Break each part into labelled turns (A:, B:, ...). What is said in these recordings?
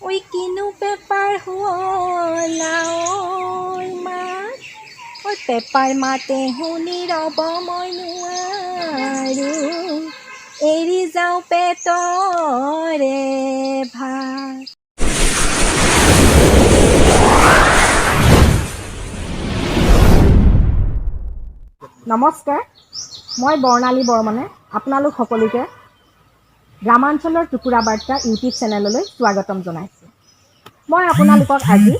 A: ঐ কিনো পেপাৰ শুৱলা ঐ মাত, ঐ পেপাৰ মাতে শুনি ৰ'ব মই নোৱাৰোঁ, এৰি যাওঁ পেটৰে ভাত। নমস্কাৰ, মই বৰ্ণালী বৰ্মনে আপোনালোক সকলোকে গ্ৰামাঞ্চলৰ টুকুৰা বাৰ্তা ইউটিউব চেনেললৈ স্বাগতম জনাইছোঁ। মই আপোনালোকক আজি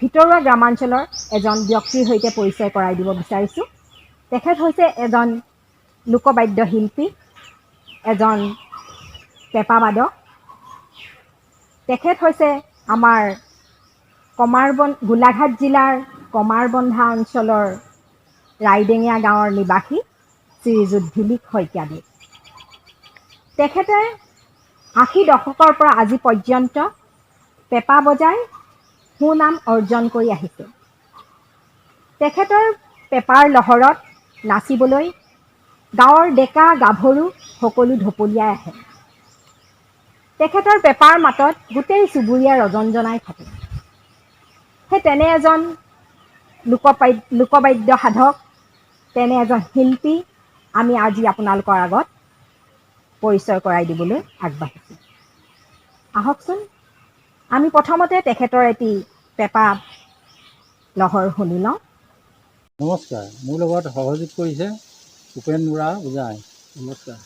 A: ভিতৰুৱা গ্ৰামাঞ্চলৰ এজন ব্যক্তিৰ সৈতে পৰিচয় কৰাই দিব বিচাৰিছোঁ। তেখেত হৈছে এজন লোকবাদ্য শিল্পী, এজন পেঁপাবাদক। তেখেত হৈছে আমাৰ গোলাঘাট জিলাৰ কমাৰবন্ধা অঞ্চলৰ ৰাইডেঙীয়া গাঁৱৰ নিবাসী শ্ৰীযুত দিলীপ শইকীয়াদেৱ। তেখেতে ৮০ দশকৰ পৰা আজি পৰ্যন্ত পেঁপা বজাই সুনাম অৰ্জন কৰি আহিছে। তেখেতৰ পেঁপাৰ লহৰত নাচিবলৈ গাঁৱৰ ডেকা গাভৰু সকলো ঢপলিয়াই আহে। তেখেতৰ পেঁপাৰ মাতত গোটেই চুবুৰীয়া ৰজনজনাই থাকে। সেই তেনে এজন লোকবাদ্য সাধক, তেনে এজন শিল্পী আমি আজি আপোনালোকৰ আগত পৰিচয় কৰাই দিবলৈ আগবাঢ়িছোঁ। আহকচোন আমি প্ৰথমতে তেখেতৰ এটি পেঁপা লহৰ শুনি লওঁ।
B: নমস্কাৰ, মোৰ লগত সহযোগ কৰিছে উপেন বৰা ওজাই। নমস্কাৰ।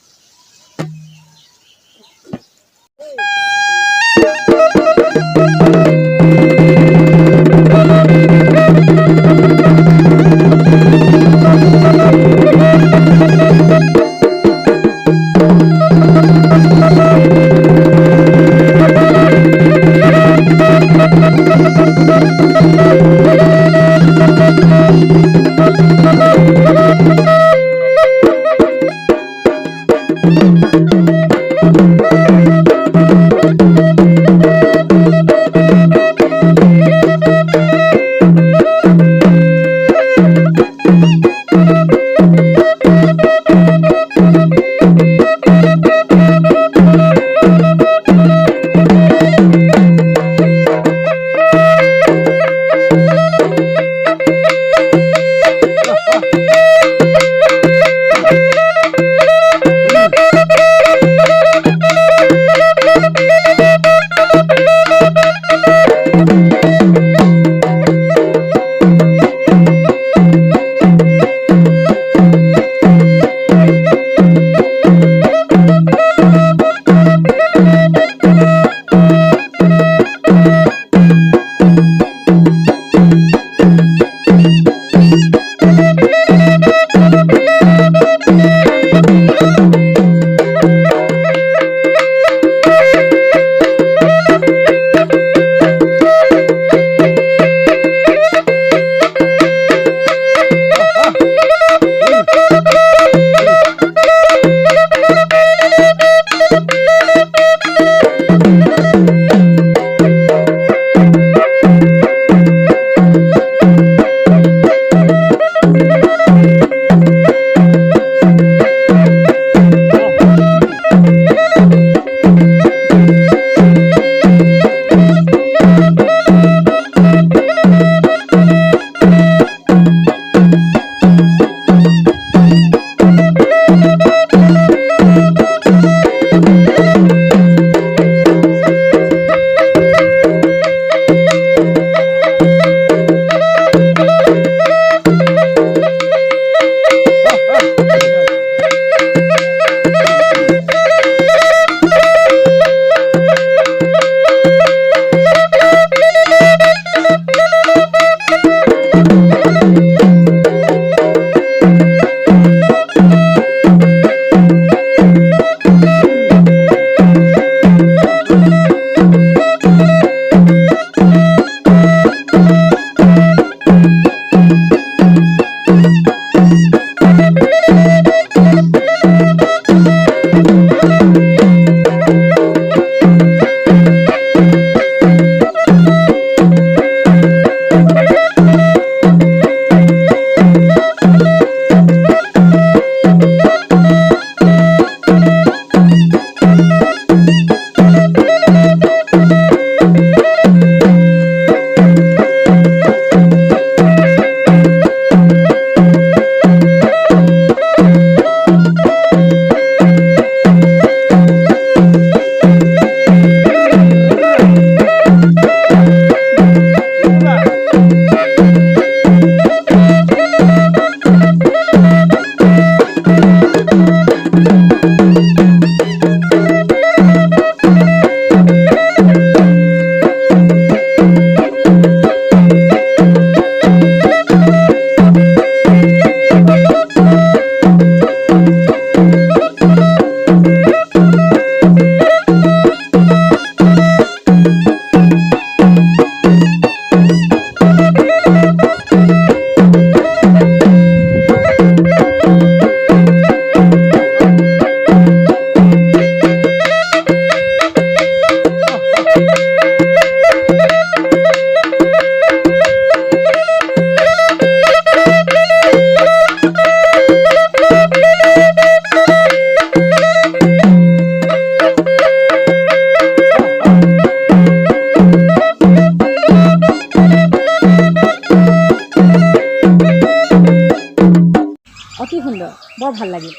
A: বৰ ভাল লাগিল।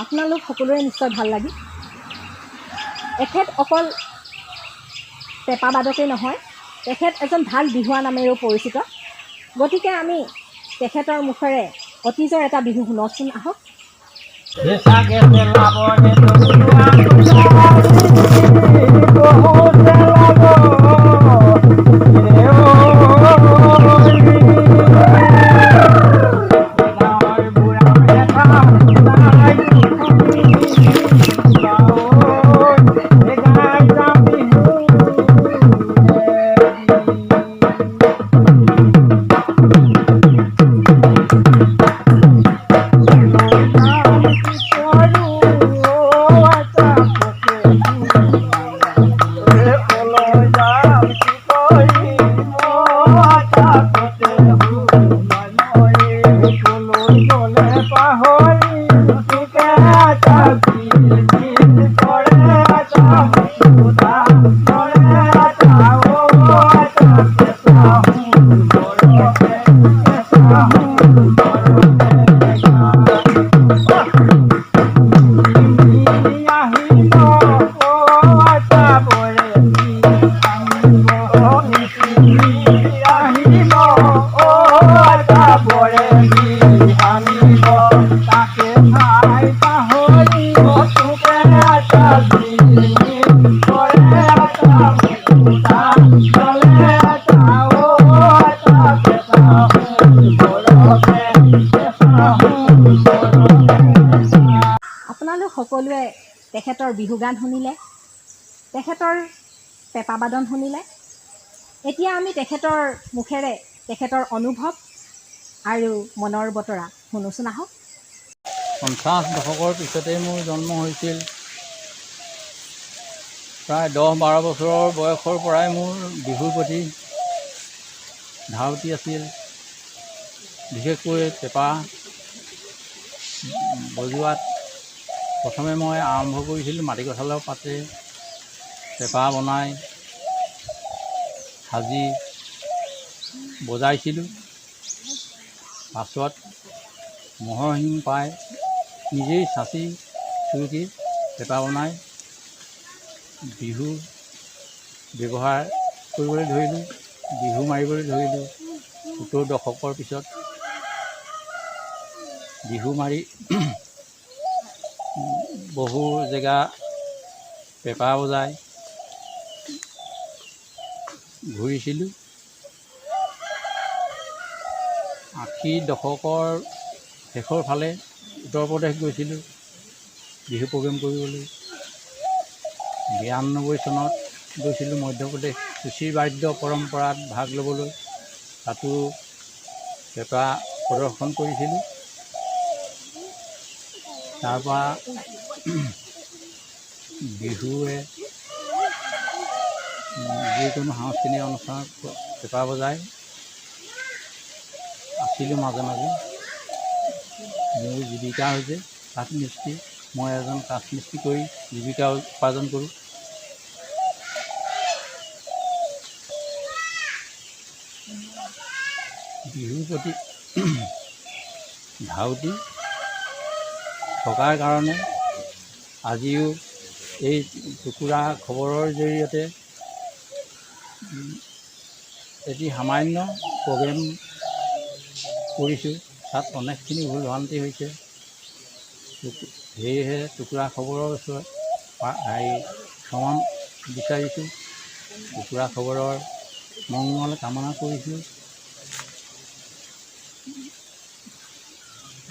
A: আপোনালোক সকলোৰে নিশ্চয় ভাল লাগিল। এখেত অকল পেঁপাবাদকেই নহয়, তেখেত এজন ভাল বিহুৱা নামেৰেও পৰিচিত। গতিকে আমি তেখেতৰ মুখেৰে অতীজৰ এটা বিহু শুনকচোন, আহক। আপোনালোক সকলোৱে তেখেতৰ বিহু গান শুনিলে, তেখেতৰ পেঁপাবাদন শুনিলে। এতিয়া আমি তেখেতৰ মুখেৰে তেখেতৰ অনুভৱ আৰু মনৰ বতৰা শুনোচোন, আহক।
B: 50 দশকৰ পিছতেই মোৰ জন্ম হৈছিল। প্ৰায় 10-12 বছৰৰ বয়সৰ পৰাই মোৰ বিহুৰ প্ৰতি ধাউতি আছিল। বিশেষকৈ পেঁপা বজোৱাত প্ৰথমে মই আৰম্ভ কৰিছিলোঁ মাটিকঁঠালৰ পাতে পেঁপা বনাই সাজি বজাইছিলোঁ। পাছত ম'হৰ শিং পাই নিজেই চাচি চুৰুকি পেঁপা বনাই বিহু ব্যৱহাৰ কৰিবলৈ ধৰিলোঁ, বিহু মাৰিবলৈ ধৰিলোঁ। 70 দশকৰ পিছত বিহু মাৰি বহু জেগা পেঁপা বজাই ঘূৰিছিলোঁ। 80 দশকৰ শেষৰ ফালে উত্তৰ প্ৰদেশ গৈছিলোঁ বিহু প্ৰগ্ৰেম কৰিবলৈ। 92 চনত গৈছিলোঁ মধ্যপ্ৰদেশ চুচিৰ বাদ্য পৰম্পৰাত ভাগ ল'বলৈ। তাতো পেঁপা প্ৰদৰ্শন কৰিছিলোঁ। তাৰপৰা বিহুৱে যিকোনো সাংস্কৃতিক অনুষ্ঠানত পেঁপা বজাই আছিলোঁ মাজে মাজে। মোৰ জীৱিকা হৈছে কাঠমিস্ত্ৰী। মই এজন কাঠমিস্ত্ৰী কৰি জীৱিকা উপাৰ্জন কৰোঁ। বিহুৰ প্ৰতি ধাউতি থকাৰ কাৰণে আজিও এই টুকুৰা খবৰৰ জৰিয়তে এটি সামান্য প্ৰগ্ৰেম কৰিছোঁ। তাত অনেকখিনি ভুল ভ্ৰান্তি হৈছে। সেয়েহে টুকুৰা খবৰৰ ওচৰত ক্ষমা বিচাৰিছোঁ। টুকুৰা খবৰৰ মংগল কামনা কৰিছোঁ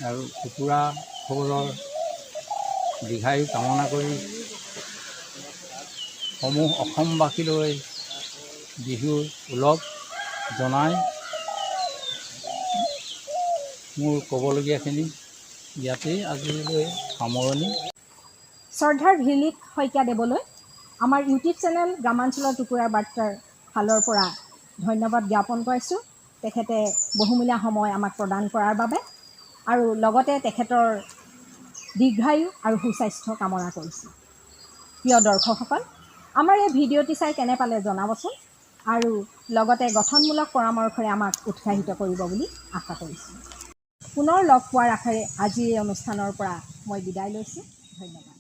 B: আৰু টুকুৰা খবৰৰ দীৰ্ঘায়ু কামনা কৰি সমূহ অসমবাসীলৈ বিহুৰ ওলগ জনাই মোৰ ক'বলগীয়াখিনি ইয়াতেই আজিলৈ সামৰণি।
A: শ্ৰদ্ধাৰ ভিৰলিত শইকীয়া দেৱলৈ আমাৰ ইউটিউব চেনেল গ্ৰামাঞ্চলৰ টুকুৰাৰ বাৰ্তাৰ ফালৰ পৰা ধন্যবাদ জ্ঞাপন কৰিছোঁ। তেখেতে বহুমূলীয়া সময় আমাক প্ৰদান কৰাৰ বাবে আৰু লগতে তেখেতৰ দীৰ্ঘায়ু আৰু সুস্বাস্থ্য কামনা কৰিছোঁ। প্ৰিয় দৰ্শকসকল, আমাৰ এই ভিডিঅ'টি চাই কেনে পালে জনাবচোন আৰু লগতে গঠনমূলক পৰামৰ্শৰে আমাক উৎসাহিত কৰিব বুলি আশা কৰিছোঁ। পুনৰ লগ পোৱাৰ আশাৰে আজি এই অনুষ্ঠানৰ পৰা মই বিদায় লৈছোঁ। ধন্যবাদ।